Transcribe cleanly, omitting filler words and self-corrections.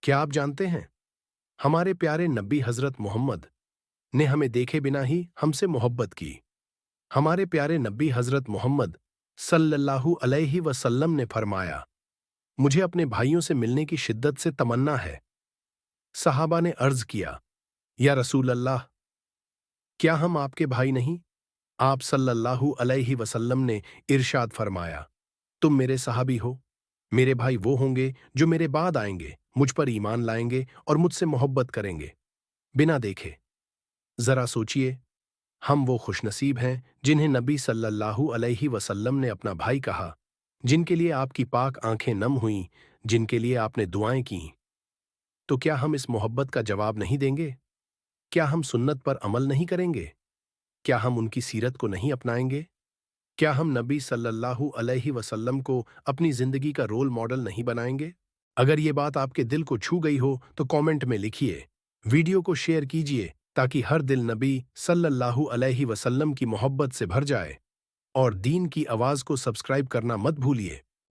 क्या आप जानते हैं, हमारे प्यारे नबी हजरत मोहम्मद ने हमें देखे बिना ही हमसे मोहब्बत की। हमारे प्यारे नबी हजरत मोहम्मद सल्लल्लाहु अलैहि वसल्लम ने फरमाया, मुझे अपने भाइयों से मिलने की शिद्दत से तमन्ना है। सहाबा ने अर्ज किया, या रसूल अल्लाह, क्या हम आपके भाई नहीं? आप सल्लल्लाहु अलैहि वसल्लम ने इरशाद फरमाया, तुम मेरे सहाबी हो। मेरे भाई वो होंगे जो मेरे बाद आएंगे, मुझ पर ईमान लाएंगे और मुझसे मोहब्बत करेंगे बिना देखे। जरा सोचिए, हम वो खुशनसीब हैं जिन्हें नबी सल्लल्लाहु अलैहि वसल्लम ने अपना भाई कहा, जिनके लिए आपकी पाक आंखें नम हुईं, जिनके लिए आपने दुआएं की। तो क्या हम इस मोहब्बत का जवाब नहीं देंगे? क्या हम सुन्नत पर अमल नहीं करेंगे? क्या हम उनकी सीरत को नहीं अपनाएंगे? क्या हम नबी सल्लल्लाहु अलैहि वसल्लम को अपनी जिंदगी का रोल मॉडल नहीं बनाएंगे? अगर ये बात आपके दिल को छू गई हो तो कमेंट में लिखिए, वीडियो को शेयर कीजिए ताकि हर दिल नबी सल्लल्लाहु अलैहि वसल्लम की मोहब्बत से भर जाए। और दीन की आवाज को सब्सक्राइब करना मत भूलिए।